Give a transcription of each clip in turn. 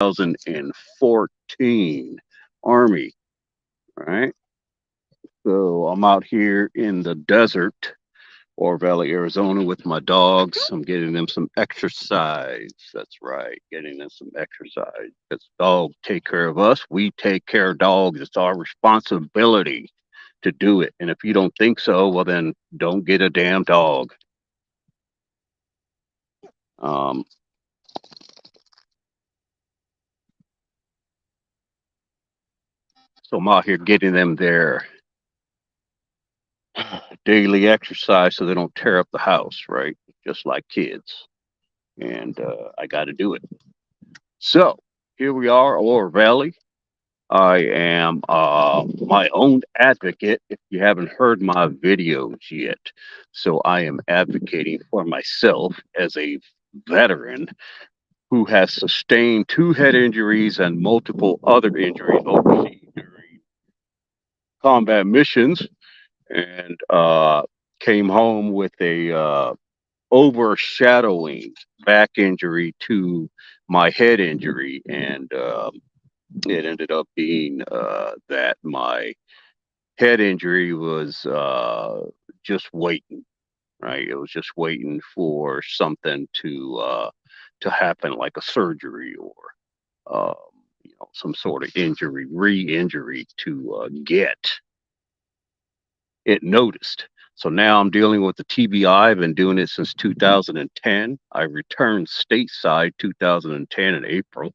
2014 Army, right? So I'm out here in the desert, or Valley, Arizona, with my dogs. I'm getting them some exercise. That's right, getting them some exercise. Because dogs take care of us. We take care of dogs. It's our responsibility to do it. And if you don't think so, well, then don't get a damn dog. Um, so I'm out here getting them their daily exercise so they don't tear up the house, right? Just like kids. And I got to do it. So here we are, Ore Valley. I am my own advocate if you haven't heard my videos yet. So I am advocating for myself as a veteran who has sustained two head injuries and multiple other injuries overseas during combat missions, and came home with a overshadowing back injury to my head injury. And it ended up being that my head injury was just waiting, right? It was just waiting for something to happen, like a surgery or um, some sort of injury, re-injury to get it noticed. So now I'm dealing with the TBI. I've been doing it since 2010. I returned stateside 2010 in April,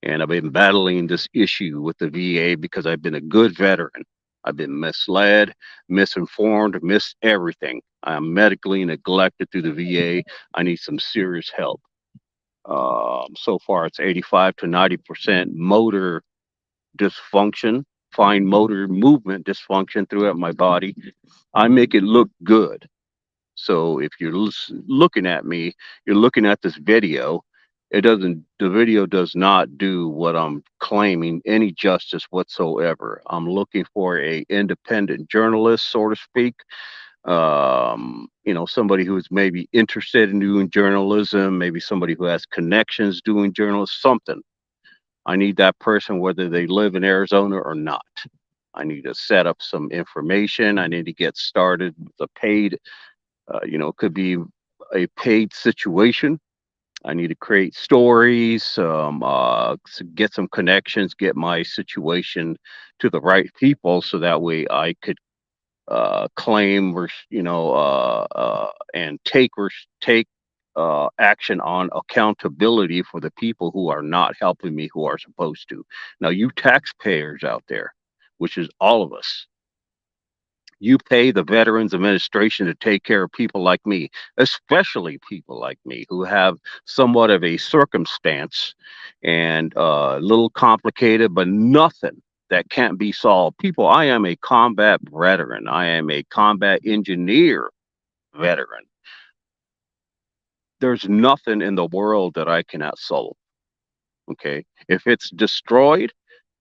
and I've been battling this issue with the VA because I've been a good veteran. I've been misled, misinformed, missed everything. I'm medically neglected through the VA. I need some serious help. So far, it's 85 to 90% motor dysfunction, fine motor movement dysfunction throughout my body. I make it look good. So if you're looking at me, you're looking at this video. The video does not do what I'm claiming any justice whatsoever. I'm looking for a independent journalist, so to speak. Somebody who's maybe interested in doing journalism, maybe somebody who has connections doing journalism, something. I need that person whether they live in Arizona or not. I need to set up some information. I need to get started with a paid, it could be a paid situation. I need to create stories, get some connections, get my situation to the right people, so that way I could claim, or and take action on accountability for the people who are not helping me, who are supposed to. Now, you taxpayers out there, which is all of us, you pay the Veterans Administration to take care of people like me, especially people like me who have somewhat of a circumstance and a little complicated, but nothing that can't be solved. People, I am a combat veteran. I am a combat engineer veteran. There's nothing in the world that I cannot solve. Okay. If it's destroyed,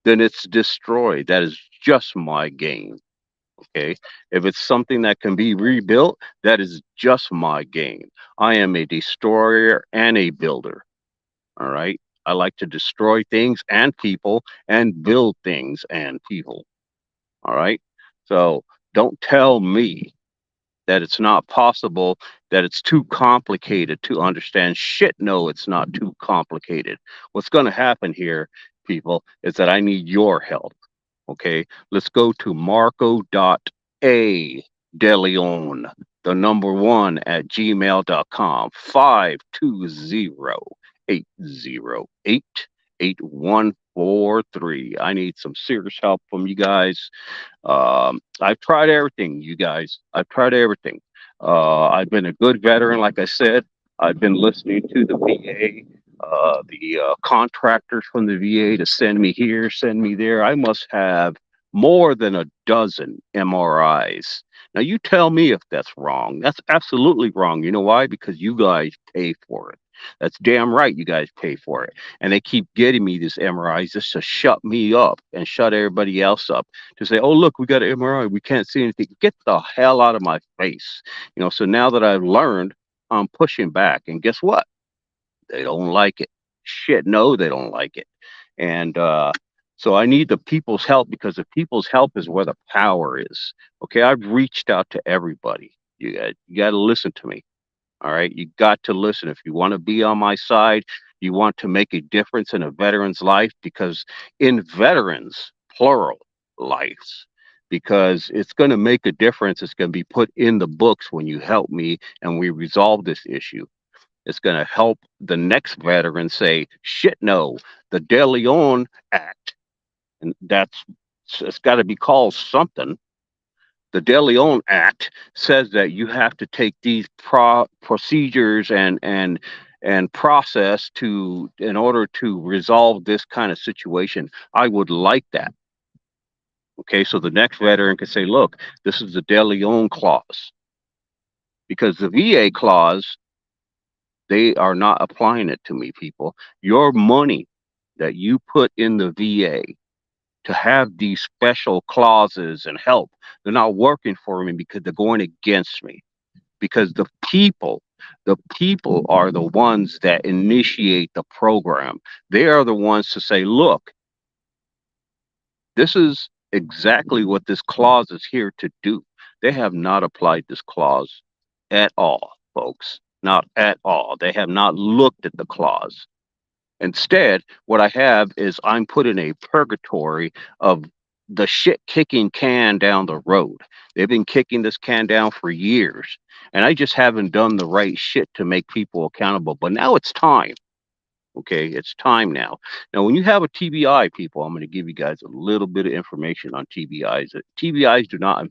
then it's destroyed. That is just my game. Okay. If it's something that can be rebuilt, that is just my game. I am a destroyer and a builder. All right. I like to destroy things and people and build things and people. All right. So don't tell me that it's not possible, that it's too complicated to understand. Shit, no, it's not too complicated. What's going to happen here, people, is that I need your help. Okay, let's go to Marco.a DeLeon, the number one at gmail.com, 520-808-8143. I need some serious help from you guys. I've tried everything, you guys. I've tried everything. I've been a good veteran, like I said. I've been listening to the VA, the contractors from the VA to send me here, send me there. I must have more than a dozen MRIs. Now, you tell me if that's wrong. That's absolutely wrong. You know why? Because you guys pay for it. That's damn right. You guys pay for it. And they keep getting me these MRIs just to shut me up and shut everybody else up, to say, oh, look, we got an MRI. We can't see anything. Get the hell out of my face. So now that I've learned, I'm pushing back. And guess what? They don't like it. shit, no, they don't like it. And so I need the people's help, because the people's help is where the power is. Okay, I've reached out to everybody. You got to listen to me. All right, you got to listen. If you want to be on my side, you want to make a difference in a veteran's life, because in veterans, plural, lives, because it's going to make a difference. It's going to be put in the books when you help me and we resolve this issue. It's going to help the next veteran say, shit, no, the De Leon Act, and it's got to be called something. The De Leon Act says that you have to take these procedures and process to in order to resolve this kind of situation. I would like that. Okay, so the next veteran can say, "Look, this is the De Leon clause," because the VA clause, they are not applying it to me, people. Your money that you put in the VA to have these special clauses and help, they're not working for me because they're going against me. Because the people are the ones that initiate the program. They are the ones to say, look, this is exactly what this clause is here to do. They have not applied this clause at all, folks. Not at all. They have not looked at the clause. Instead, what I have is I'm put in a purgatory of the shit kicking can down the road. They've been kicking this can down for years, and I just haven't done the right shit to make people accountable. But now it's time. Okay, it's time now. Now, when you have a TBI, people, I'm going to give you guys a little bit of information on TBIs. TBIs do not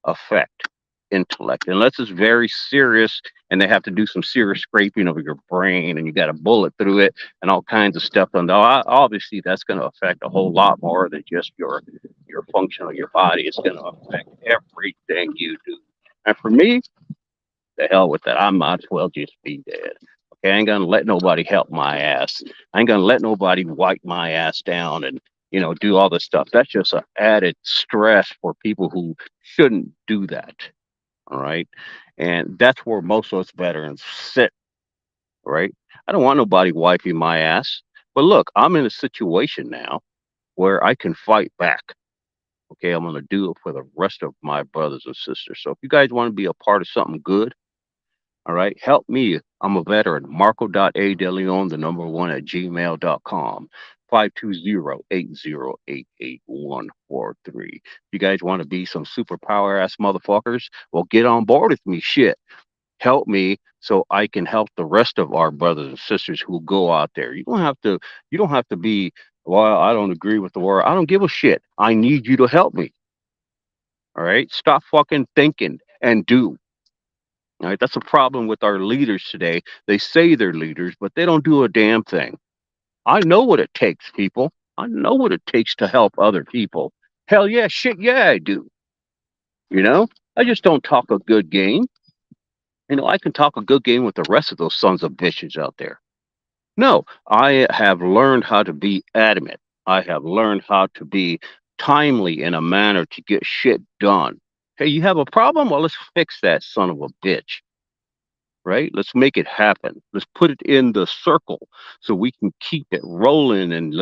affect intellect unless it's very serious and they have to do some serious scraping of your brain and you got a bullet through it and all kinds of stuff. And obviously that's going to affect a whole lot more than just your function of your body. It's going to affect everything you do. And for me, the hell with that. I might as well just be dead. Okay, I ain't gonna let nobody help my ass. I ain't gonna let nobody wipe my ass down and do all this stuff. That's just an added stress for people who shouldn't do that. All right. And that's where most of us veterans sit, right? I don't want nobody wiping my ass. But look, I'm in a situation now where I can fight back. Okay, I'm going to do it for the rest of my brothers and sisters. So if you guys want to be a part of something good, all right, help me. I'm a veteran. Marco.adeleon, the number one at gmail.com. 520-808-8143. If you guys want to be some super power ass motherfuckers, well, get on board with me. Shit. Help me so I can help the rest of our brothers and sisters who go out there. You don't have to be, well, I don't agree with the war. I don't give a shit. I need you to help me. All right. Stop fucking thinking and do. All right. That's a problem with our leaders today. They say they're leaders, but they don't do a damn thing. I know what it takes, people. I know what it takes to help other people. Hell yeah, shit, yeah, I do. You know, I just don't talk a good game. I can talk a good game with the rest of those sons of bitches out there. No, I have learned how to be adamant. I have learned how to be timely in a manner to get shit done. Hey, you have a problem? Well, let's fix that son of a bitch, right? Let's make it happen. Let's put it in the circle so we can keep it rolling and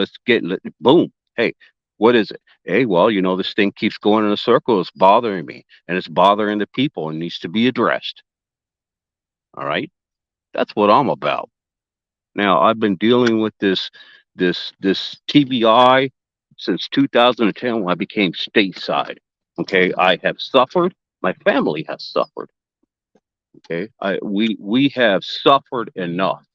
boom. Hey, what is it? Hey, well, this thing keeps going in a circle. It's bothering me and it's bothering the people and needs to be addressed. All right. That's what I'm about. Now, I've been dealing with this TBI since 2010 when I became stateside. Okay, I have suffered. My family has suffered. Okay, we have suffered enough.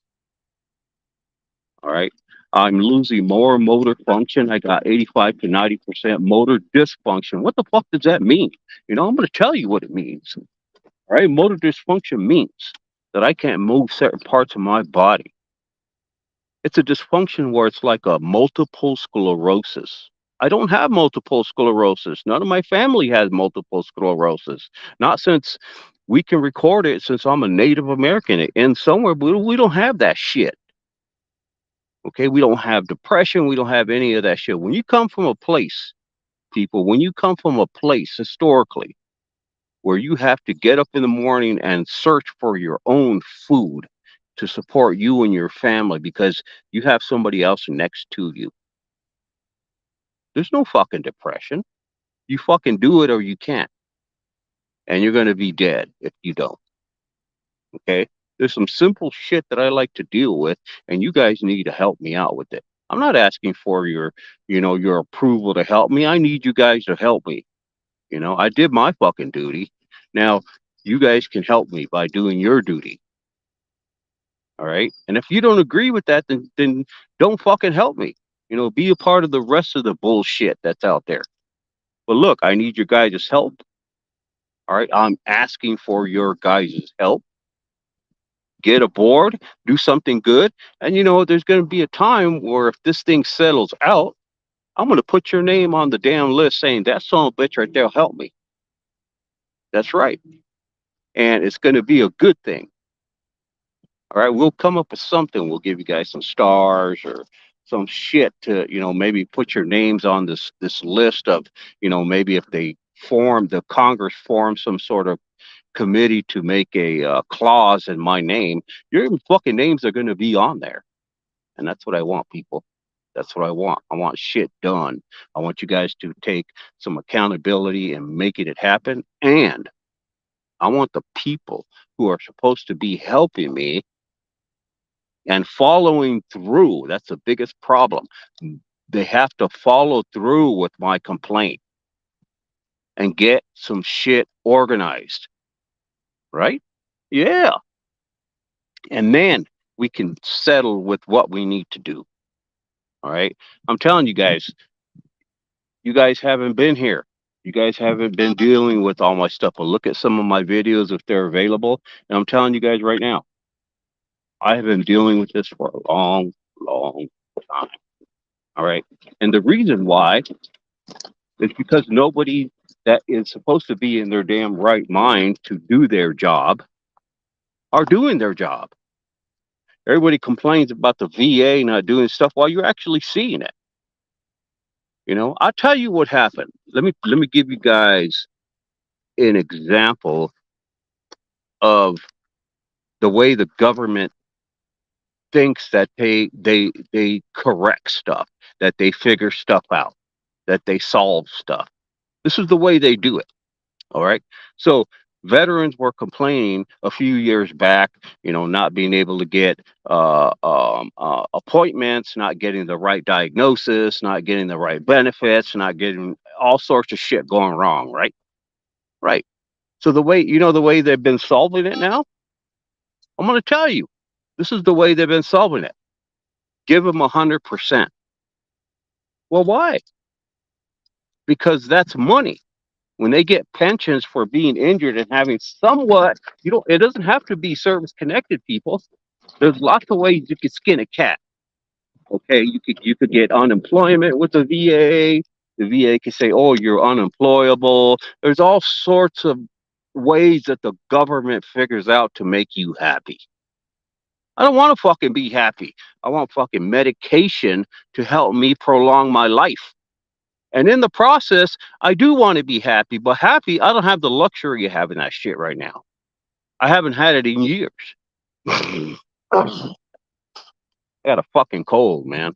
All right, I'm losing more motor function. I got 85 to 90% motor dysfunction. What the fuck does that mean? I'm going to tell you what it means. All right, motor dysfunction means that I can't move certain parts of my body. It's a dysfunction where it's like a multiple sclerosis. I don't have multiple sclerosis. None of my family has multiple sclerosis. Not since we can record it since I'm a Native American. And somewhere, but we don't have that shit. Okay, we don't have depression. We don't have any of that shit. When you come from a place, people, when you come from a place historically where you have to get up in the morning and search for your own food to support you and your family because you have somebody else next to you. There's no fucking depression. You fucking do it or you can't. And you're going to be dead if you don't. Okay? There's some simple shit that I like to deal with, and you guys need to help me out with it. I'm not asking for your approval to help me. I need you guys to help me. I did my fucking duty. Now, you guys can help me by doing your duty. All right. And if you don't agree with that, then don't fucking help me. Be a part of the rest of the bullshit that's out there. But look, I need your guys' help. All right. I'm asking for your guys' help. Get aboard, do something good. And there's going to be a time where if this thing settles out, I'm going to put your name on the damn list saying that son of a bitch right there help me. That's right. And it's going to be a good thing. All right, we'll come up with something. We'll give you guys some stars or some shit to, maybe put your names on this list of, maybe if the Congress forms some sort of committee to make a clause in my name, your fucking names are going to be on there. And that's what I want, people. That's what I want. I want shit done. I want you guys to take some accountability and making it happen. And I want the people who are supposed to be helping me and following through. That's the biggest problem. They have to follow through with my complaint and get some shit organized. Right? Yeah. And then we can settle with what we need to do. All right. I'm telling you guys haven't been here. You guys haven't been dealing with all my stuff. But look at some of my videos if they're available. And I'm telling you guys right now, I have been dealing with this for a long, long time. All right. And the reason why is because nobody that is supposed to be in their damn right mind to do their job are doing their job. Everybody complains about the VA not doing stuff while you're actually seeing it. I'll tell you what happened. Let me give you guys an example of the way the government thinks that they correct stuff, that they figure stuff out, that they solve stuff. This is the way they do it. All right. So veterans were complaining a few years back, not being able to get appointments, not getting the right diagnosis, not getting the right benefits, not getting all sorts of shit going wrong. Right. Right. So the way they've been solving it now, I'm going to tell you, this is the way they've been solving it. Give them 100%. Well, why? Because that's money. When they get pensions for being injured and having somewhat, it doesn't have to be service connected, people. There's lots of ways you could skin a cat. Okay, you could get unemployment with the VA. The VA could say, "Oh, you're unemployable." There's all sorts of ways that the government figures out to make you happy. I don't want to fucking be happy. I want fucking medication to help me prolong my life. And in the process, I do want to be happy, but happy, I don't have the luxury of having that shit right now. I haven't had it in years. I got a fucking cold, man.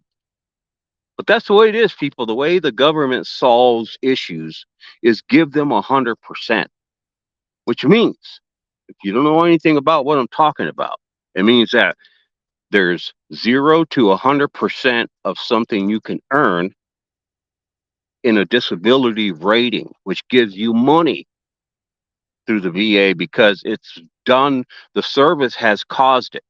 But that's the way it is, people. The way the government solves issues is give them 100%, which means if you don't know anything about what I'm talking about, it means that there's 0 to 100% of something you can earn in a disability rating, which gives you money through the VA because it's done, the service has caused it.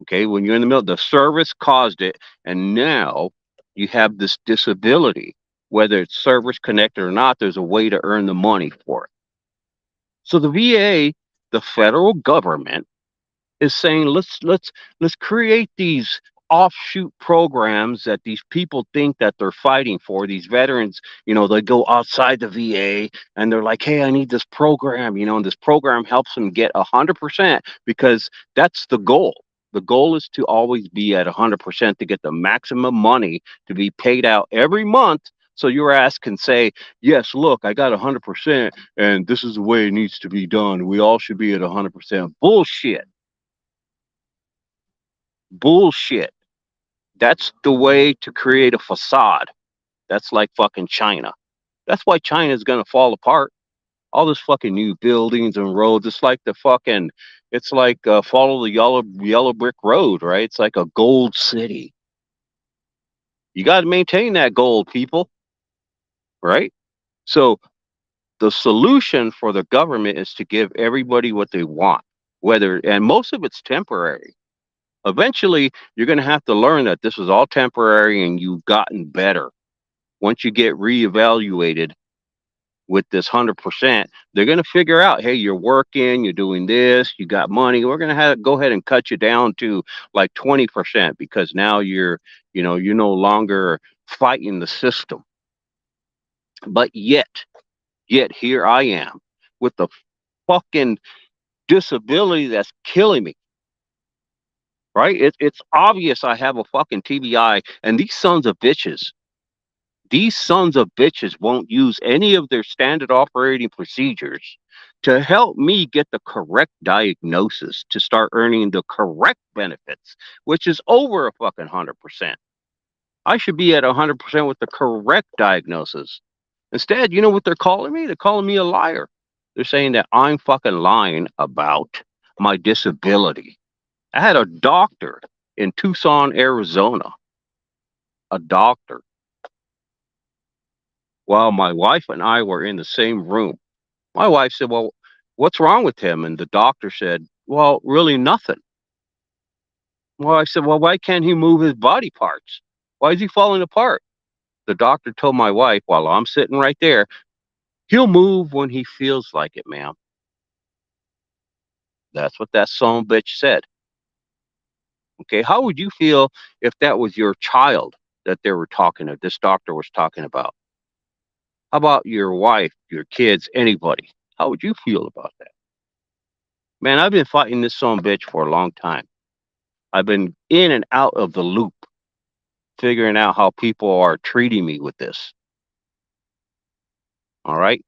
Okay, when you're in the middle, the service caused it, and now you have this disability. Whether it's service connected or not, there's a way to earn the money for it. So the VA, the federal government, is saying let's create these offshoot programs that these people think that they're fighting for. These veterans, they go outside the VA and they're like, hey, I need this program, and this program helps them get 100% because that's the goal. The goal is to always be at 100% to get the maximum money to be paid out every month. So your ass can say, yes, look, I got 100% and this is the way it needs to be done. We all should be at 100%. Bullshit. Bullshit. That's the way to create a facade. That's like fucking China. That's why China's gonna fall apart. All this fucking new buildings and roads. It's like the fucking. It's like follow the yellow brick road, right? It's like a gold city. You got to maintain that gold, people, right? So the solution for the government is to give everybody what they want, whether, and most of it's temporary. Eventually, you're going to have to learn that this is all temporary and you've gotten better. Once you get reevaluated with this 100%, they're going to figure out, hey, you're working, you're doing this, you got money. We're going to have go ahead and cut you down to like 20% because now you're no longer fighting the system. But yet here I am with the fucking disability that's killing me. Right? It's obvious I have a fucking TBI, and these sons of bitches won't use any of their standard operating procedures to help me get the correct diagnosis to start earning the correct benefits, which is over a fucking 100%. I should be at 100% with the correct diagnosis. Instead, you know what they're calling me? They're calling me a liar. They're saying that I'm fucking lying about my disability. I had a doctor in Tucson, Arizona, a doctor, while my wife and I were in the same room. My wife said, well, what's wrong with him? And the doctor said, well, really nothing. Well, I said, well, why can't he move his body parts? Why is he falling apart? The doctor told my wife while I'm sitting right there, he'll move when he feels like it, ma'am. That's what that son bitch said. Okay, how would you feel if that was your child that they were talking to, this doctor was talking about? How about your wife, your kids, anybody? How would you feel about that? Man, I've been fighting this son bitch for a long time. I've been in and out of the loop, figuring out how people are treating me with this. All right.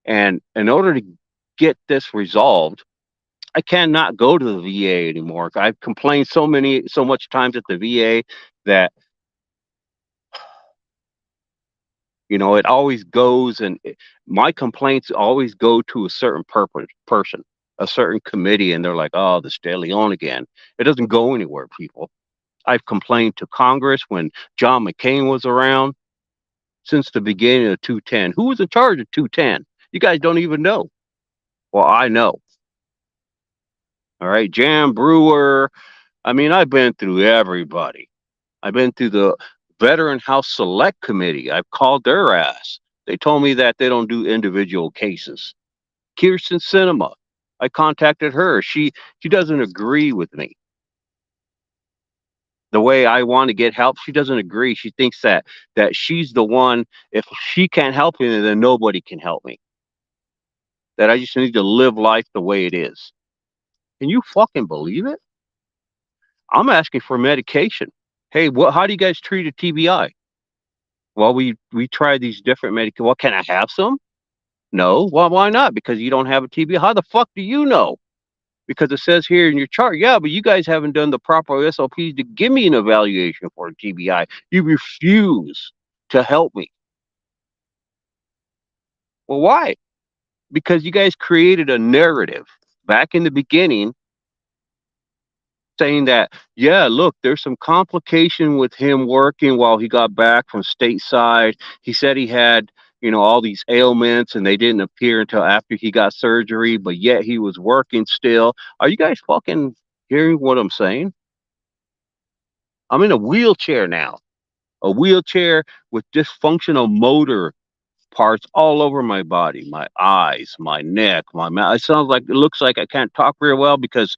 And in order to get this resolved, I cannot go to the VA anymore. I've complained so much times at the VA that it always goes and my complaints always go to a certain person, a certain committee, and they're like, "Oh, this De Leon again." It doesn't go anywhere, people. I've complained to Congress when John McCain was around since the beginning of 210. Who was in charge of 210? You guys don't even know. Well, I know. All right, Jan Brewer. I mean, I've been through everybody. I've been through the Veteran House Select Committee. I've called their ass. They told me that they don't do individual cases. Kirsten Cinema. I contacted her. She doesn't agree with me. The way I want to get help, she doesn't agree. She thinks that she's the one. If she can't help me, then nobody can help me. That I just need to live life the way it is. Can you fucking believe it? I'm asking for medication. Hey, how do you guys treat a TBI? Well, we tried these different medications. Well, can I have some? No. Well, why not? Because you don't have a TBI. How the fuck do you know? Because it says here in your chart, yeah, but you guys haven't done the proper SOPs to give me an evaluation for a TBI. You refuse to help me. Well, why? Because you guys created a narrative back in the beginning saying that, yeah, look, there's some complication with him working while he got back from stateside. He said he had, all these ailments and they didn't appear until after he got surgery, but yet he was working still. Are you guys fucking hearing what I'm saying? I'm in a wheelchair now, a wheelchair with dysfunctional motor parts all over my body, my eyes, my neck, my mouth. It looks like I can't talk very well because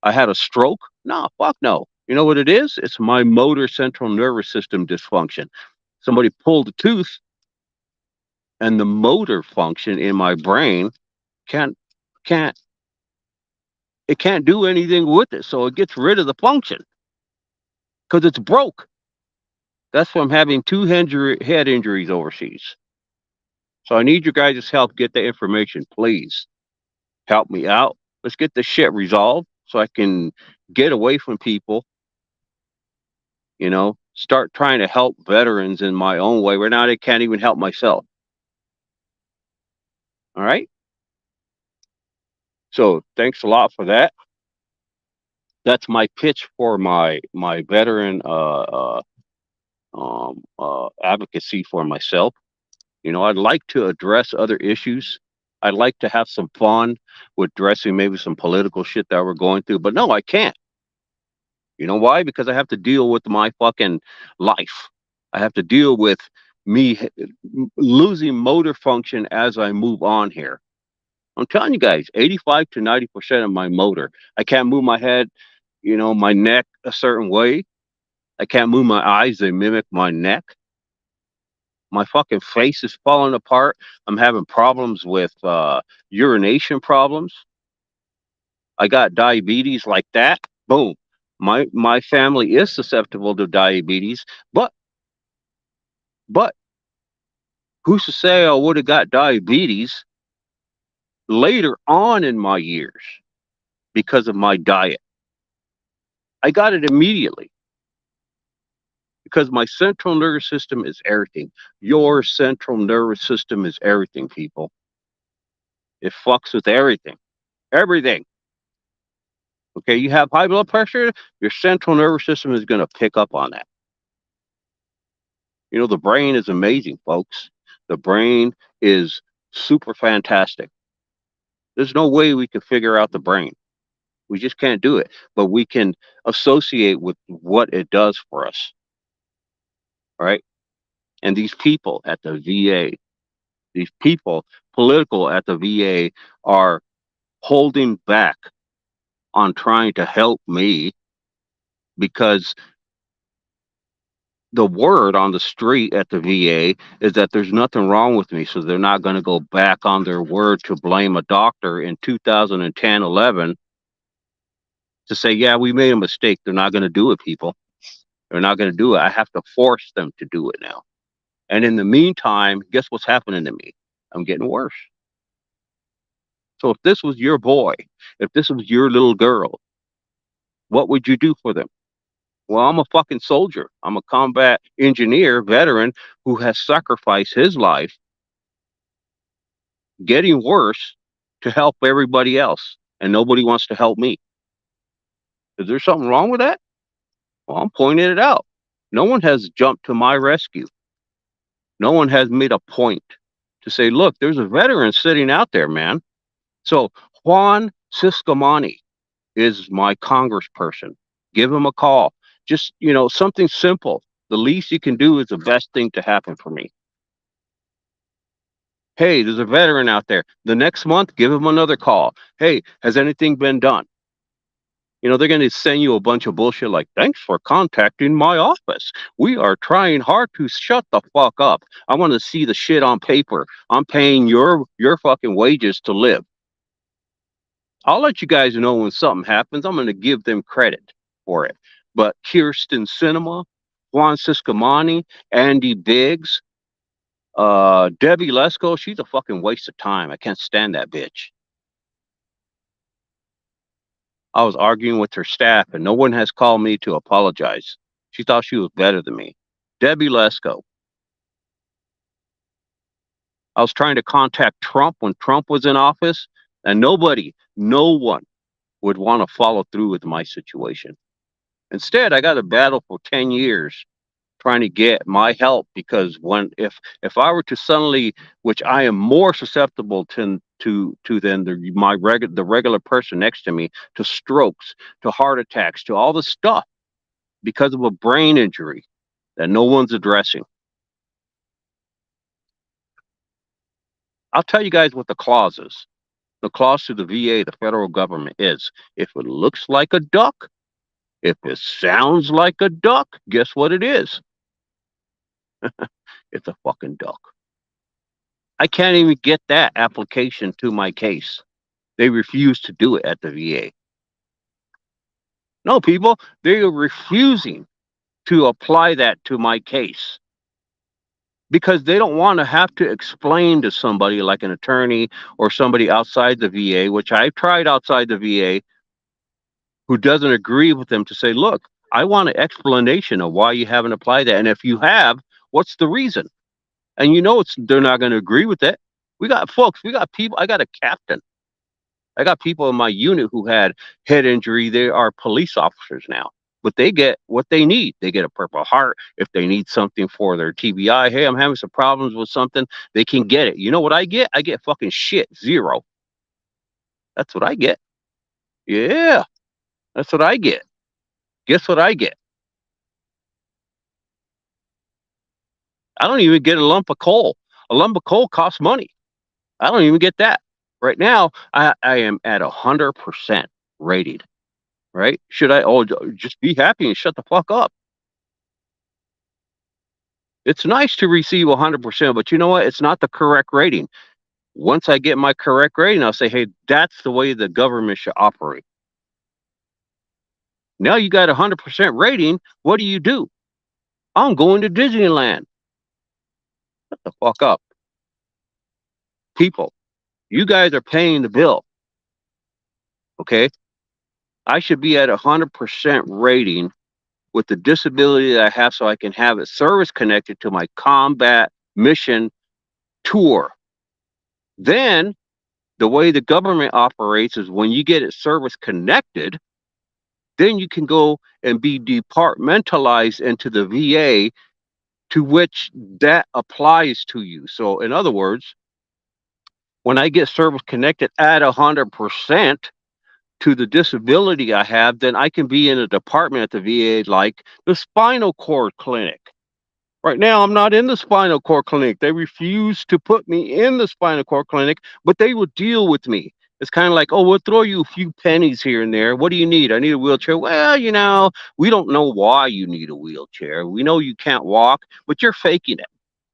I had a stroke. No, fuck no. You know what it is? It's my motor central nervous system dysfunction. Somebody pulled a tooth and the motor function in my brain can't can't it can't do anything with it. So it gets rid of the function because it's broke. That's why I'm having two head injuries overseas. So I need your guys' help. Get the information, please. Help me out. Let's get this shit resolved so I can get away from people You know, start trying to help veterans in my own way. Where now I can't even help myself. All right. So thanks a lot for that. That's my pitch for my veteran advocacy for myself. You know, I'd like to address other issues. I'd like to have some fun with addressing maybe some political shit that we're going through, but no, I can't. You know why? Because I have to deal with my fucking life. I have to deal with me losing motor function as I move on here. I'm telling you guys, 85 to 90% of my motor. I can't move my head, you know, my neck a certain way. I can't move my eyes, they mimic my neck. My fucking face is falling apart. I'm having problems with urination problems. I got diabetes like that. Boom. My family is susceptible to diabetes, but who's to say I would have got diabetes later on in my years because of my diet? I got it immediately because my central nervous system is everything. Your central nervous system is everything, people. It fucks with everything. Everything. Okay, you have high blood pressure, your central nervous system is going to pick up on that. You know, the brain is amazing, folks. The brain is super fantastic. There's no way we can figure out the brain. We just can't do it, but we can associate with what it does for us, right? And these people at the VA, these people political at the VA are holding back on trying to help me because the word on the street at the VA is that there's nothing wrong with me. So they're not going to go back on their word to blame a doctor in 2010, 11 to say, yeah, we made a mistake. They're not going to do it, people. They're not going to do it. I have to force them to do it now. And in the meantime, guess what's happening to me? I'm getting worse. So if this was your boy, if this was your little girl, what would you do for them? Well, I'm a fucking soldier. I'm a combat engineer, veteran who has sacrificed his life getting worse to help everybody else. And nobody wants to help me. Is there something wrong with that? Well, I'm pointing it out. No one has jumped to my rescue. No one has made a point to say, look, there's a veteran sitting out there, man. So Juan Ciscomani is my congressperson. Give him a call. Just, you know, something simple. The least you can do is the best thing to happen for me. Hey, there's a veteran out there. The next month, give him another call. Hey, has anything been done? You know, they're going to send you a bunch of bullshit like, thanks for contacting my office. We are trying hard to shut the fuck up. I want to see the shit on paper. I'm paying your fucking wages to live. I'll let you guys know when something happens. I'm going to give them credit for it. But Kirsten Cinema, Juan Ciscomani, Andy Biggs, Debbie Lesko, she's a fucking waste of time. I can't stand that bitch. I was arguing with her staff, and no one has called me to apologize. She thought she was better than me. Debbie Lesko. I was trying to contact Trump when Trump was in office, and no one would want to follow through with my situation. Instead, I got to battle for 10 years trying to get my help because if I were to suddenly, which I am more susceptible to than the regular person next to me, to strokes, to heart attacks, to all the stuff because of a brain injury that no one's addressing. I'll tell you guys what the clause is. The clause to the VA, the federal government, is if it looks like a duck, if it sounds like a duck, guess what it is? It's a fucking duck. I can't even get that application to my case. They refuse to do it at the VA. No, people, they are refusing to apply that to my case because they don't want to have to explain to somebody like an attorney or somebody outside the VA, which I've tried outside the VA, who doesn't agree with them to say, look, I want an explanation of why you haven't applied that. And if you have, what's the reason? And they're not going to agree with it. We got folks, we got people. I got a captain. I got people in my unit who had head injury. They are police officers now, but they get what they need. They get a Purple Heart if they need something for their TBI. Hey, I'm having some problems with something. They can get it. You know what I get? I get fucking shit. Zero. That's what I get. Yeah, that's what I get. Guess what I get? I don't even get a lump of coal. A lump of coal costs money. I don't even get that. Right now, I am at 100% rated. Right? Should I just be happy and shut the fuck up? It's nice to receive 100%, but you know what? It's not the correct rating. Once I get my correct rating, I'll say, hey, that's the way the government should operate. Now you got 100% rating. What do? I'm going to Disneyland. Shut the fuck up. People, you guys are paying the bill. Okay? I should be at 100% rating with the disability that I have so I can have a service connected to my combat mission tour. Then the way the government operates is when you get it service connected, then you can go and be departmentalized into the VA to which that applies to you. So in other words, when I get service connected at 100% to the disability I have, then I can be in a department at the VA like the spinal cord clinic. Right now, I'm not in the spinal cord clinic. They refuse to put me in the spinal cord clinic, but they will deal with me. It's kind of like, oh, we'll throw you a few pennies here and there. What do you need? I need a wheelchair. Well, we don't know why you need a wheelchair. We know you can't walk, but you're faking it.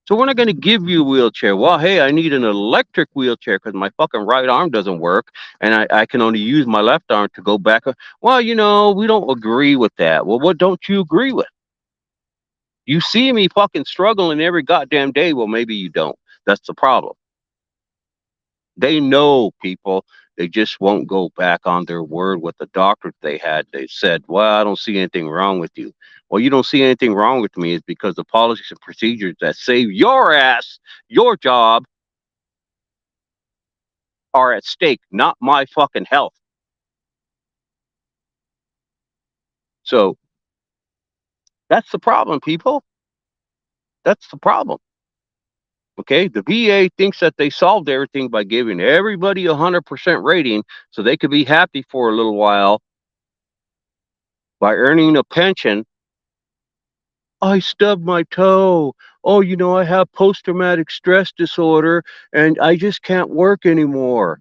So we're not going to give you a wheelchair. Well, hey, I need an electric wheelchair because my fucking right arm doesn't work and I can only use my left arm to go back. Well, we don't agree with that. Well, what don't you agree with? You see me fucking struggling every goddamn day. Well, maybe you don't. That's the problem. They know, people. They just won't go back on their word with the doctor they had. They said, well, I don't see anything wrong with you. Well, you don't see anything wrong with me is because the policies and procedures that save your ass, your job, are at stake, not my fucking health. So that's the problem, people. That's the problem. Okay, the VA thinks that they solved everything by giving everybody 100% rating so they could be happy for a little while by earning a pension. I stubbed my toe. Oh, I have post-traumatic stress disorder and I just can't work anymore.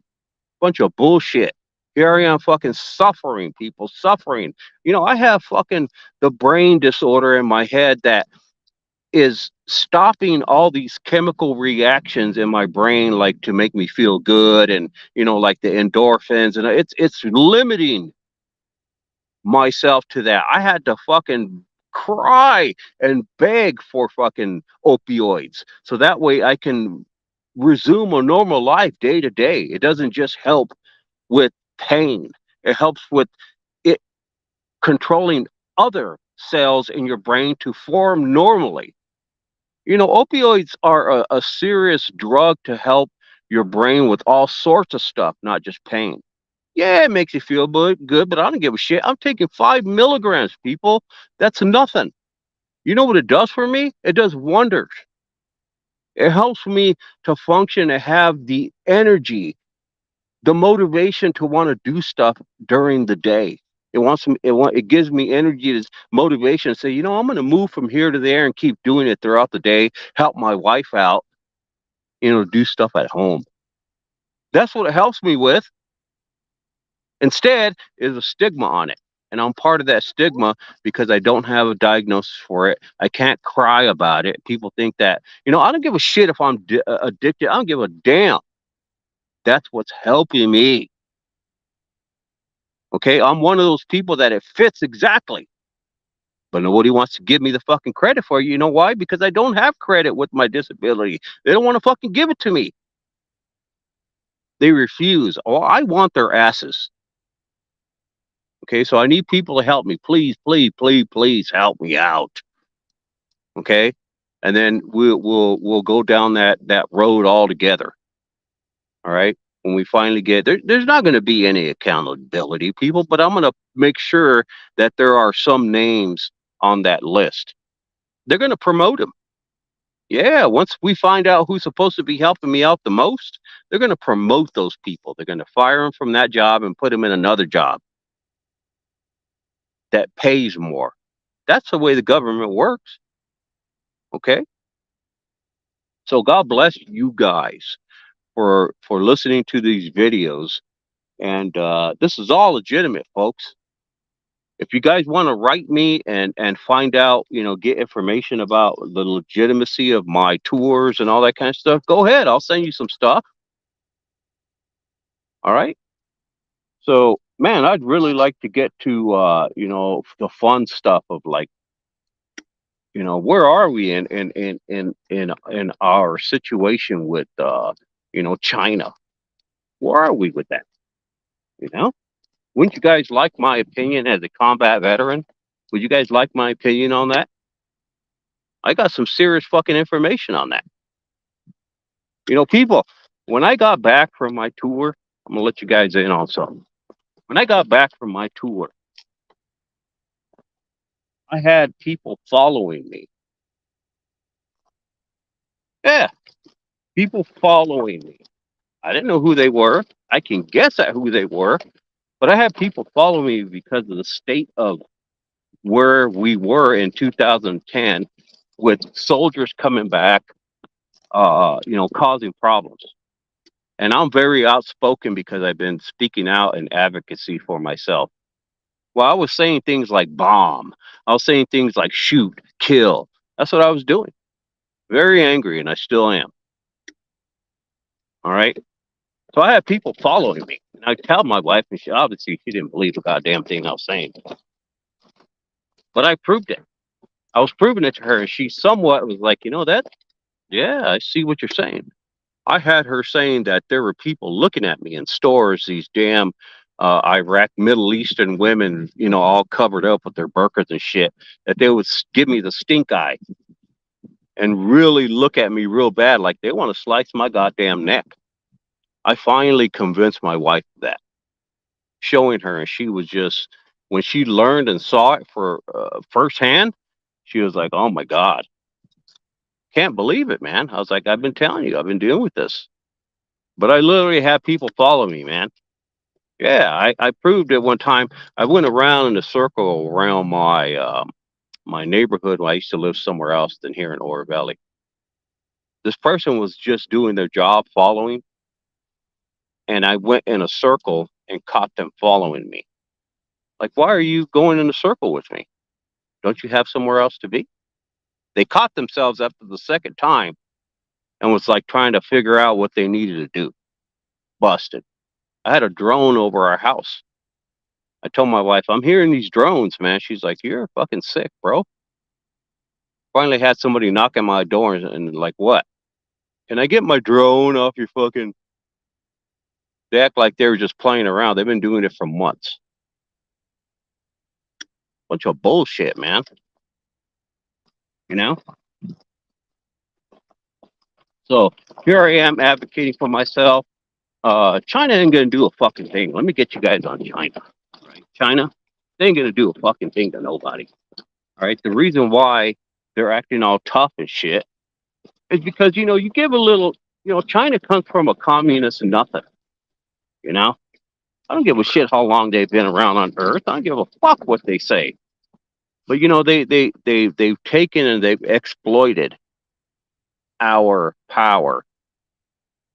Bunch of bullshit. Here I am fucking suffering, people, suffering. I have fucking the brain disorder in my head that is stopping all these chemical reactions in my brain, like to make me feel good, and like the endorphins, and it's limiting myself to that. I had to fucking cry and beg for fucking opioids so that way I can resume a normal life day to day. It doesn't just help with pain, it helps with it controlling other cells in your brain to form normally. Opioids are a serious drug to help your brain with all sorts of stuff, not just pain. Yeah, it makes you feel good, but I don't give a shit. I'm taking 5 milligrams, people. That's nothing. You know what it does for me? It does wonders. It helps me to function and have the energy, the motivation to want to do stuff during the day. It gives me energy, this motivation to say, I'm going to move from here to there and keep doing it throughout the day, help my wife out, do stuff at home. That's what it helps me with. Instead, is a stigma on it. And I'm part of that stigma because I don't have a diagnosis for it. I can't cry about it. People think that, I don't give a shit if I'm addicted. I don't give a damn. That's what's helping me. Okay, I'm one of those people that it fits exactly. But nobody wants to give me the fucking credit for it. You know why? Because I don't have credit with my disability. They don't want to fucking give it to me. They refuse. Oh, I want their asses. Okay, so I need people to help me. Please, please, please, please help me out. Okay, and then we'll go down that road all together. All right. When we finally get there, there's not going to be any accountability, people, but I'm going to make sure that there are some names on that list. They're going to promote them. Yeah, once we find out who's supposed to be helping me out the most, they're going to promote those people. They're going to fire them from that job and put them in another job that pays more. That's the way the government works. Okay. So God bless you guys for listening to these videos. And this is all legitimate, folks. If you guys want to write me and find out, get information about the legitimacy of my tours and all that kind of stuff, go ahead. I'll send you some stuff. All right. So, man, I'd really like to get to the fun stuff of, like, where are we in our situation with China? Where are we with that? You know? Wouldn't you guys like my opinion as a combat veteran? Would you guys like my opinion on that? I got some serious fucking information on that. People, when I got back from my tour, I'm gonna let you guys in on something. When I got back from my tour, I had people following me. Yeah, people following me. I didn't know who they were. I can guess at who they were, but I had people follow me because of the state of where we were in 2010 with soldiers coming back, causing problems. And I'm very outspoken because I've been speaking out in advocacy for myself. Well, I was saying things like bomb. I was saying things like shoot, kill. That's what I was doing. Very angry, and I still am. All right. So I had people following me. And I tell my wife, and she didn't believe the goddamn thing I was saying. But I proved it. I was proving it to her, and she somewhat was like, that, yeah, I see what you're saying. I had her saying that there were people looking at me in stores, these damn Iraq, Middle Eastern women, all covered up with their burqas and shit, that they would give me the stink eye and really look at me real bad, like they want to slice my goddamn neck. I finally convinced my wife of that, showing her, and she was just, when she learned and saw it for firsthand, she was like, "Oh my God, can't believe it, man." I was like, "I've been telling you, I've been dealing with this." But I literally have people follow me, man. Yeah, I proved it one time. I went around in a circle around my neighborhood when I used to live somewhere else than here in Oro Valley. This person was just doing their job following, and I went in a circle and caught them following me. Like, why are you going in a circle with me? Don't you have somewhere else to be? They caught themselves after the second time and was like trying to figure out what they needed to do. Busted. I had a drone over our house. I told my wife, "I'm hearing these drones, man." She's like, "You're fucking sick, bro." Finally had somebody knock on my door and like, "What? Can I get my drone off your fucking..." They act like they were just playing around. They've been doing it for months. Bunch of bullshit, man. You know? So here I am advocating for myself. China ain't gonna do a fucking thing. Let me get you guys on China. Right? China, they ain't gonna do a fucking thing to nobody. All right. The reason why they're acting all tough and shit is because, you give a little, China comes from a communist nothing. You know? I don't give a shit how long they've been around on Earth. I don't give a fuck what they say. But they've taken and they've exploited our power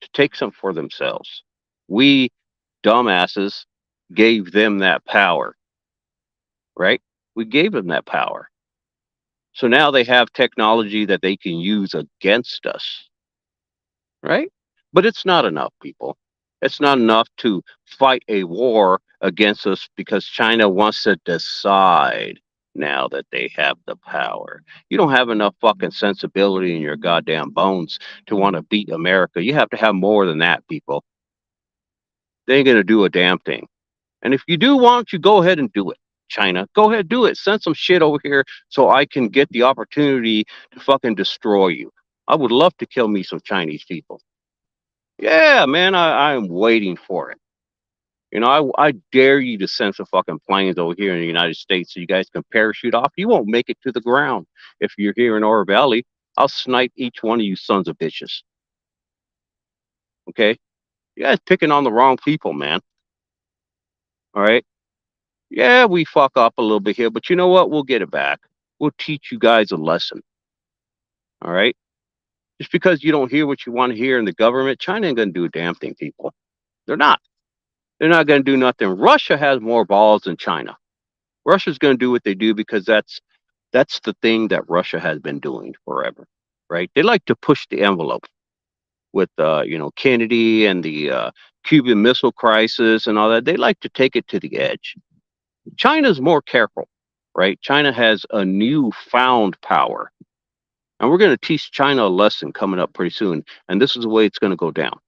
to take some for themselves. We dumbasses gave them that power, right? We gave them that power. So now they have technology that they can use against us, right? But it's not enough, people. It's not enough to fight a war against us because China wants to decide now that they have the power. You don't have enough fucking sensibility in your goddamn bones to want to beat America. You have to have more than that, people. They ain't going to do a damn thing. And if you do, why don't you go ahead and do it? China, go ahead, do it. Send some shit over here so I can get the opportunity to fucking destroy you. I would love to kill me some Chinese people. Yeah, man, I'm waiting for it. You know, I dare you to send some fucking planes over here in the United States so you guys can parachute off. You won't make it to the ground if you're here in Oro Valley. I'll snipe each one of you sons of bitches. Okay? You guys picking on the wrong people, man. All right? Yeah, we fuck up a little bit here, but you know what? We'll get it back. We'll teach you guys a lesson. All right? Just because you don't hear what you want to hear in the government, China ain't going to do a damn thing, people. They're not. They're not going to do nothing. Russia has more balls than China. Russia's going to do what they do because that's the thing that Russia has been doing forever, right? They like to push the envelope with Kennedy and the Cuban Missile Crisis and all that. They like to take it to the edge. China's more careful, right? China has a newfound power, and we're going to teach China a lesson coming up pretty soon. And this is the way it's going to go down.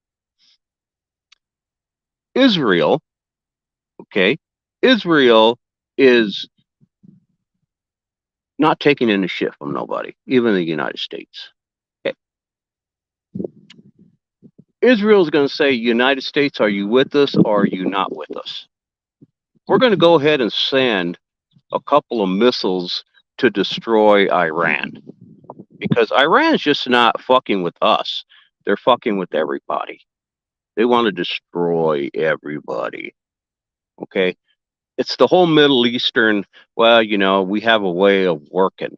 Israel, okay, Israel is not taking any shit from nobody, even the United States. Okay. Israel is going to say, United States, are you with us or are you not with us? We're going to go ahead and send a couple of missiles to destroy Iran because Iran's just not fucking with us. They're fucking with everybody. They want to destroy everybody. Okay. It's the whole Middle Eastern, well, we have a way of working.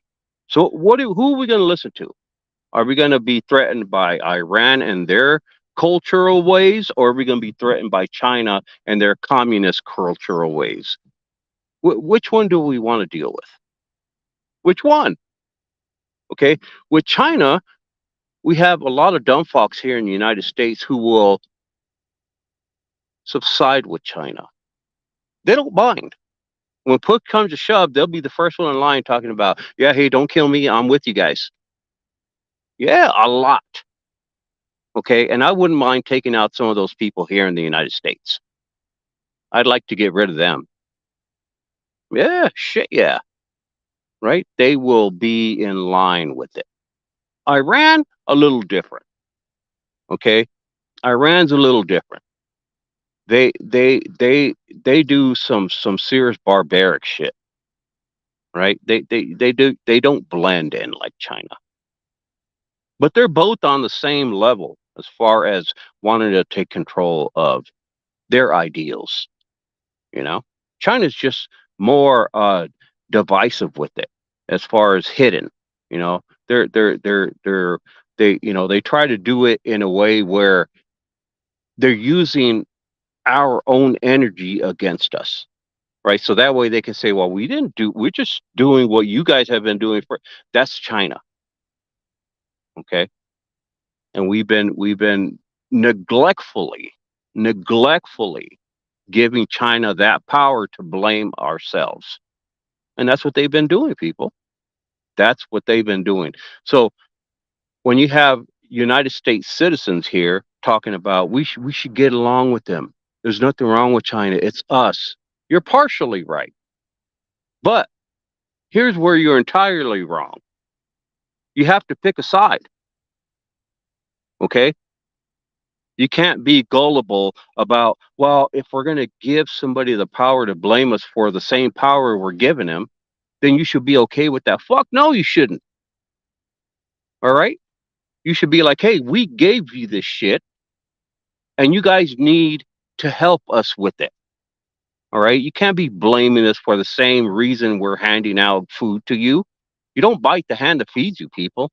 So who are we going to listen to? Are we going to be threatened by Iran and their cultural ways, or are we going to be threatened by China and their communist cultural ways? Which one do we want to deal with? Which one? Okay. With China, we have a lot of dumb fucks here in the United States who will subside with China. They don't mind. When push comes to shove, they'll be the first one in line talking about, yeah, hey, don't kill me. I'm with you guys. Yeah, a lot. Okay. And I wouldn't mind taking out some of those people here in the United States. I'd like to get rid of them. Yeah, shit, yeah. Right? They will be in line with it. Iran, a little different. Okay? Iran's a little different. They do some serious barbaric shit. Right? They don't blend in like China. But they're both on the same level as far as wanting to take control of their ideals. China's just more divisive with it as far as hidden. They try to do it in a way where they're using our own energy against us, right? So that way they can say, well, we're just doing what you guys have been doing that's China. Okay. And we've been neglectfully giving China that power to blame ourselves. And that's what they've been doing, people. That's what they've been doing. So when you have United States citizens here talking about we should get along with them. There's nothing wrong with China. It's us. You're partially right. But here's where you're entirely wrong. You have to pick a side. Okay? You can't be gullible about, well, if we're going to give somebody the power to blame us for the same power we're giving them, then you should be okay with that. Fuck no, you shouldn't. All right? You should be like, hey, we gave you this shit and you guys need to help us with it. All right? You can't be blaming us for the same reason we're handing out food to you. You don't bite the hand that feeds you, people.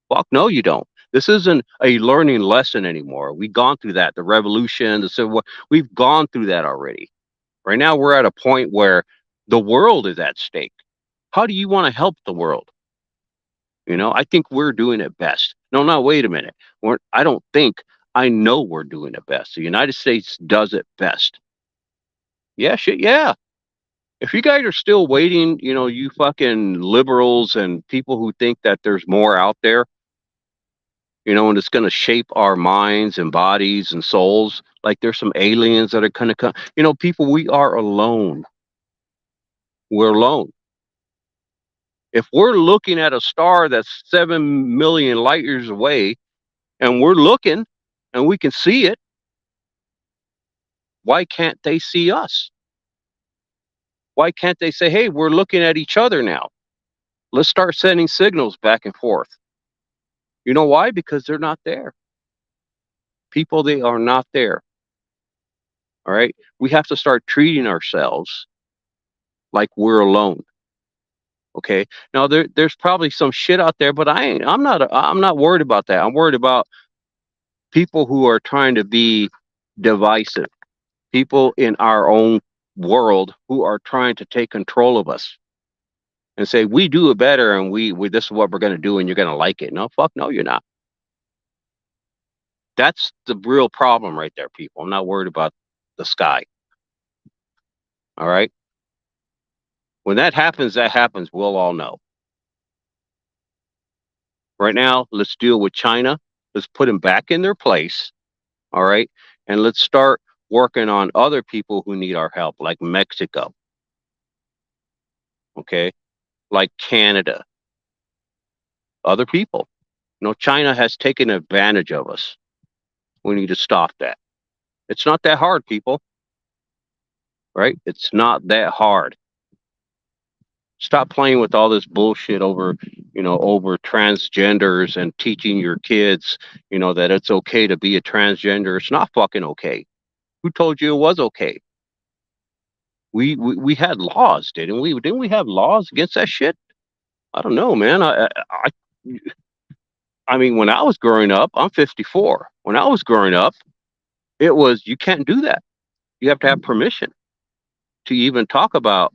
Fuck no, you don't. This isn't a learning lesson anymore. We've gone through that. The revolution, the civil war, we've gone through that already. Right now, we're at a point where the world is at stake. How do you want to help the world? I think we're doing it best. No, wait a minute. I don't think, I know we're doing it best. The United States does it best. Yeah, shit, yeah. If you guys are still waiting, you fucking liberals and people who think that there's more out there, and it's going to shape our minds and bodies and souls. Like there's some aliens that are going to come. People, we are alone. We're alone. If we're looking at a star that's 7 million light years away and we're looking and we can see it, why can't they see us? Why can't they say, hey, we're looking at each other now? Let's start sending signals back and forth. You know why? Because they're not there. People, they are not there. All right. We have to start treating ourselves like we're alone. Okay. Now there's probably some shit out there, but I'm not worried about that. I'm worried about people who are trying to be divisive, people in our own world who are trying to take control of us and say we do it better and we this is what we're going to do and you're going to like it. No, fuck no, you're not. That's the real problem right there, people. I'm not worried about the sky. All right. When that happens. We'll all know. Right now, let's deal with China. Let's put them back in their place. All right. And let's start working on other people who need our help, like Mexico. Okay. Like Canada, other people. China has taken advantage of us. We need to stop that. It's not that hard, people. Right? It's not that hard. Stop playing with all this bullshit over transgenders and teaching your kids, that it's okay to be a transgender. It's not fucking okay. Who told you it was okay? We had laws, didn't we? Didn't we have laws against that shit? I don't know, man. I mean, when I was growing up, I'm 54. When I was growing up, it was you can't do that. You have to have permission to even talk about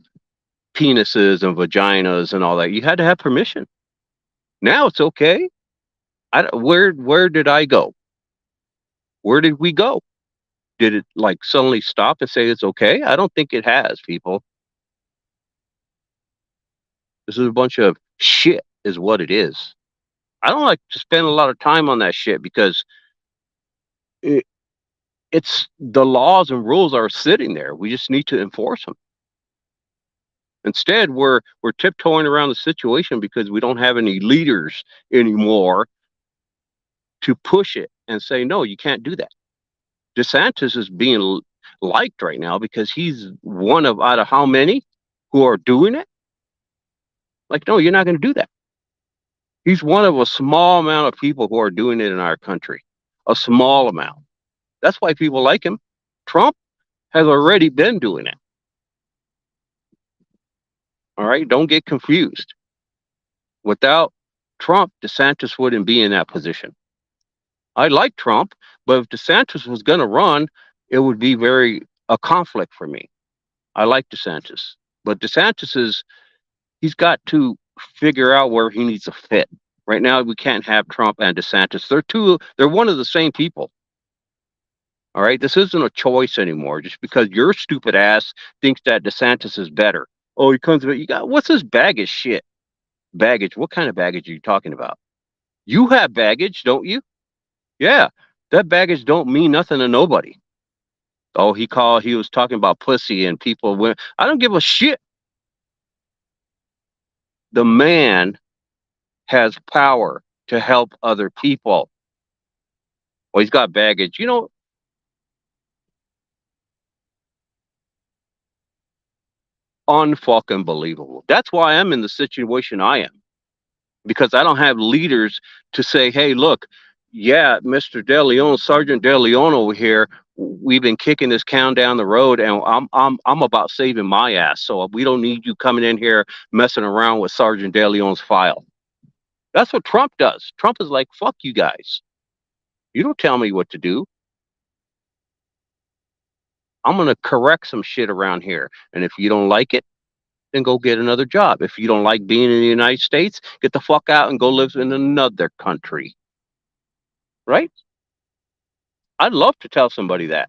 penises and vaginas and all that. You had to have permission. Now it's okay. Where did I go? Where did we go? Did it like suddenly stop and say it's okay? I don't think it has, people. This is a bunch of shit, is what it is. I don't like to spend a lot of time on that shit because it, it's the laws and rules are sitting there. We just need to enforce them. Instead, we're tiptoeing around the situation because we don't have any leaders anymore to push it and say, no, you can't do that. DeSantis is being liked right now because he's one of out of how many who are doing it? Like, no, you're not going to do that. He's one of a small amount of people who are doing it in our country. A small amount. That's why people like him. Trump has already been doing it. All right. Don't get confused. Without Trump, DeSantis wouldn't be in that position. I like Trump, but if DeSantis was going to run, it would be a conflict for me. I like DeSantis, but he's got to figure out where he needs to fit. Right now, we can't have Trump and DeSantis. They're one of the same people. All right. This isn't a choice anymore just because your stupid ass thinks that DeSantis is better. Oh, he comes, what's this baggage shit? Baggage. What kind of baggage are you talking about? You have baggage, don't you? Yeah. That baggage don't mean nothing to nobody. Oh, he was talking about pussy and people went, I don't give a shit. The man has power to help other people. Well, he's got baggage. Unfucking believable. That's why I'm in the situation I am. Because I don't have leaders to say, hey, look, yeah, Mr. DeLeon, Sergeant DeLeon over here, we've been kicking this can down the road and I'm about saving my ass. So we don't need you coming in here messing around with Sergeant DeLeon's file. That's what Trump does. Trump is like, fuck you guys. You don't tell me what to do. I'm going to correct some shit around here. And if you don't like it, then go get another job. If you don't like being in the United States, get the fuck out and go live in another country. Right? I'd love to tell somebody that.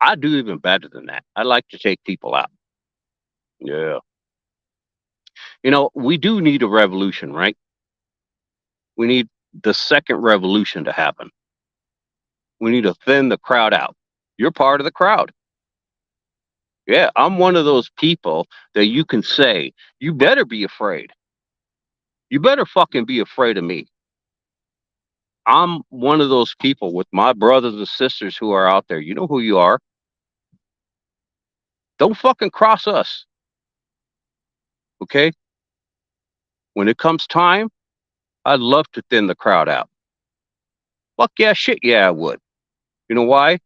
I do even better than that. I like to take people out. Yeah. You know, we do need a revolution, right? We need the second revolution to happen. We need to thin the crowd out. You're part of the crowd. Yeah, I'm one of those people that you can say, you better be afraid. You better fucking be afraid of me. I'm one of those people with my brothers and sisters who are out there. You know who you are. Don't fucking cross us. Okay? When it comes time, I'd love to thin the crowd out. Fuck yeah, shit, yeah, I would. You know why?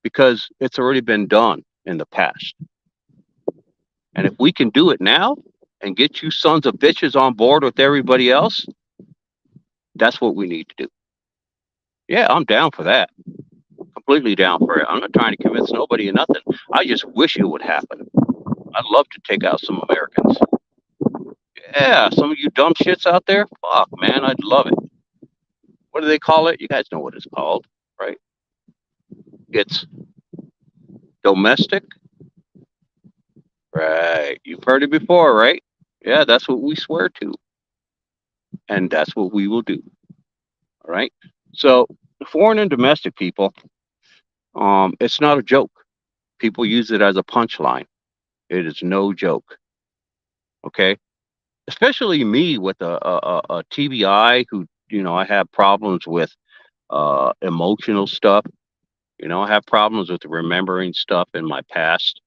Because it's already been done in the past. And if we can do it now and get you sons of bitches on board with everybody else, that's what we need to do. Yeah, I'm down for that. Completely down for it. I'm not trying to convince nobody of nothing. I just wish it would happen. I'd love to take out some Americans. Yeah, some of you dumb shits out there, fuck, man, I'd love it. What do they call it? You guys know what it's called, right? It's domestic. Right. You've heard it before, right? Yeah, that's what we swear to. And that's what we will do. All right. So, foreign and domestic people, it's not a joke. People use it as a punchline. It is no joke. Okay. Especially me with a TBI who, I have problems with emotional stuff. I have problems with remembering stuff in my past.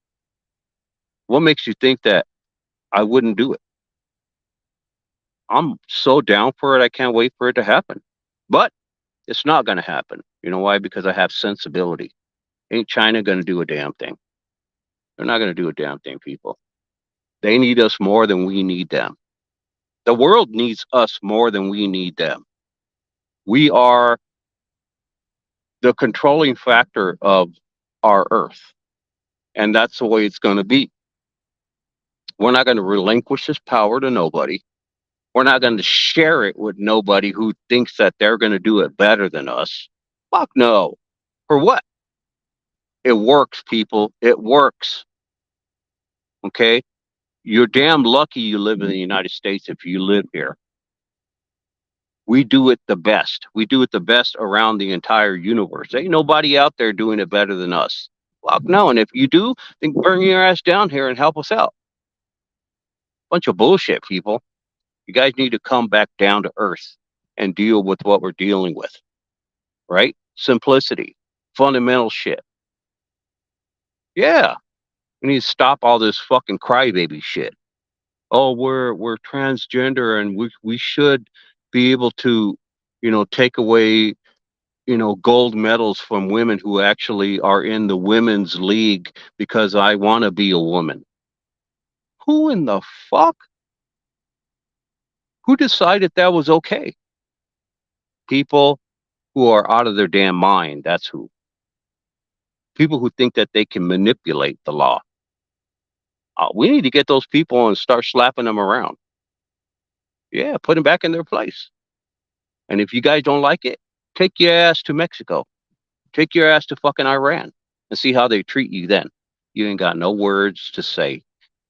What makes you think that I wouldn't do it? I'm so down for it. I can't wait for it to happen. But it's not going to happen. You know why? Because I have sensibility. Ain't China going to do a damn thing? They're not going to do a damn thing, people. They need us more than we need them. The world needs us more than we need them. We are the controlling factor of our earth. And that's the way it's going to be. We're not going to relinquish this power to nobody. We're not going to share it with nobody who thinks that they're going to do it better than us. Fuck no. For what? It works, people. It works. Okay? You're damn lucky you live in the United States if you live here. We do it the best. We do it the best around the entire universe. Ain't nobody out there doing it better than us. Fuck no. And if you do, then bring your ass down here and help us out. Bunch of bullshit, people. You guys need to come back down to earth and deal with what we're dealing with. Right? Simplicity. Fundamental shit. Yeah. We need to stop all this fucking crybaby shit. Oh, we're transgender and we should be able to, take away, gold medals from women who actually are in the women's league because I want to be a woman. Who in the fuck? Who decided that was okay? People who are out of their damn mind. That's who. People who think that they can manipulate the law. We need to get those people and start slapping them around. Yeah, put them back in their place. And if you guys don't like it, take your ass to Mexico. Take your ass to fucking Iran and see how they treat you then. You ain't got no words to say.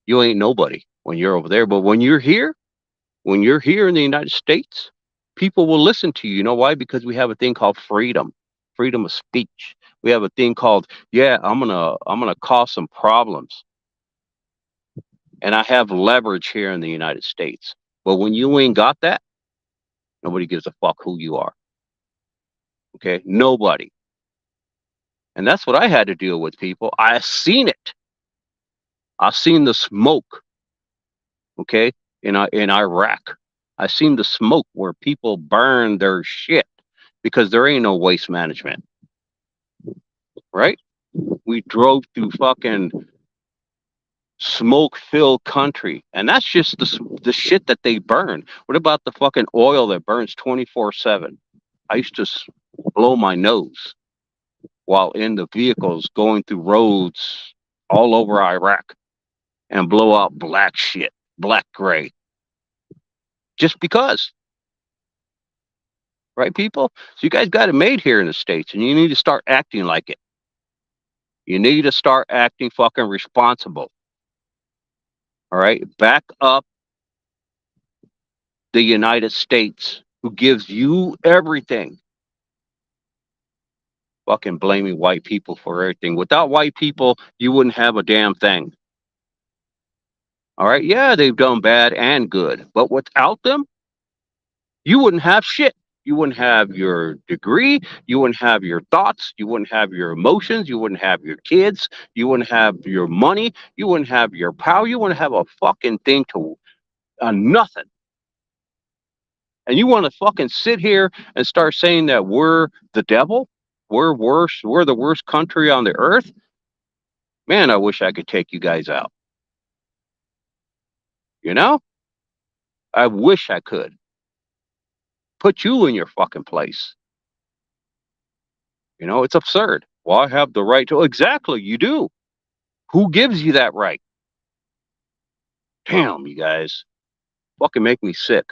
You ain't nobody when you're over there. But when you're here in the United States, people will listen to you. You know why? Because we have a thing called freedom of speech. We have a thing called, yeah, I'm gonna cause some problems. And I have leverage here in the United States. But when you ain't got that, nobody gives a fuck who you are. Okay? Nobody. And that's what I had to deal with, people. I seen it. I seen the smoke, okay, in Iraq. I seen the smoke where people burn their shit because there ain't no waste management, right? We drove through fucking smoke-filled country, and that's just the shit that they burn. What about the fucking oil that burns 24/7? I used to blow my nose while in the vehicles going through roads all over Iraq and blow out black shit, black gray, just because, right, people? So you guys got it made here in the States, and you need to start acting like it. You need to start acting fucking responsible. All right, back up the United States, who gives you everything, fucking blaming white people for everything. Without white people, you wouldn't have a damn thing. All right? Yeah, they've done bad and good, but without them, you wouldn't have shit. You wouldn't have your degree. You wouldn't have your thoughts. You wouldn't have your emotions. You wouldn't have your kids. You wouldn't have your money. You wouldn't have your power. You wouldn't have a fucking thing to nothing. And you want to fucking sit here and start saying that we're the devil? We're worse. We're the worst country on the earth? Man, I wish I could take you guys out. You know? I wish I could. Put you in your fucking place. You know, it's absurd. Well, I have the right to. Exactly, you do. Who gives you that right? Damn, you guys. Fucking make me sick.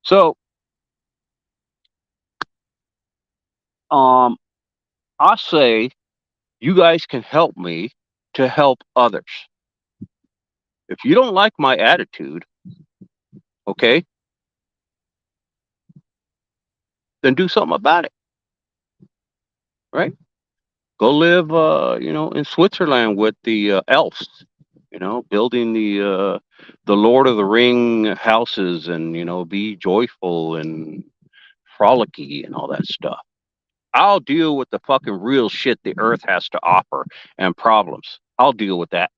So, um, I say you guys can help me to help others. If you don't like my attitude, okay, then do something about it, right? Go live, in Switzerland with the elves, building the Lord of the Ring houses, and be joyful and frolicky and all that stuff. I'll deal with the fucking real shit the Earth has to offer and problems. I'll deal with that.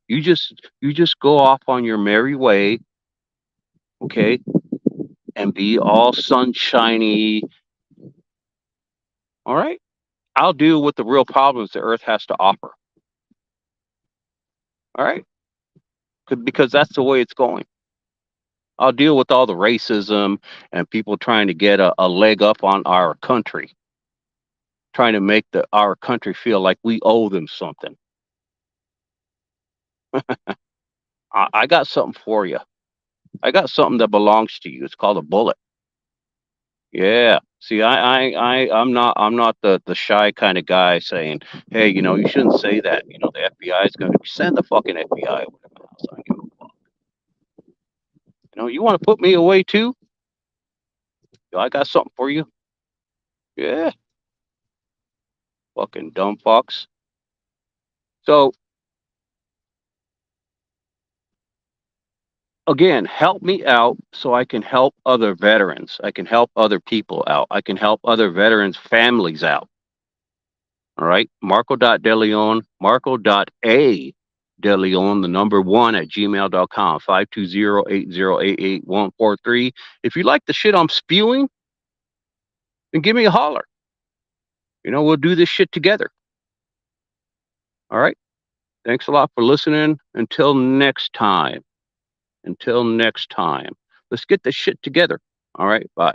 You just go off on your merry way, okay, and be all sunshiny. All right. I'll deal with the real problems the Earth has to offer. All right, because that's the way it's going. I'll deal with all the racism and people trying to get a leg up on our country, trying to make our country feel like we owe them something. I got something for you. I got something that belongs to you. It's called a bullet. Yeah. See, I'm not the shy kind of guy saying, hey, you shouldn't say that. The FBI is going to send the fucking FBI over to my house. I don't give a fuck. You want to put me away too? I got something for you. Yeah. Fucking dumb fucks. So again, help me out so I can help other veterans. I can help other people out. I can help other veterans' families out. All right. Marco.deleon, Marco.a DeLeon, the number 1 at gmail.com, 520-8088143. If you like the shit I'm spewing, then give me a holler. We'll do this shit together. All right. Thanks a lot for listening. Until next time. Let's get this shit together. All right. Bye.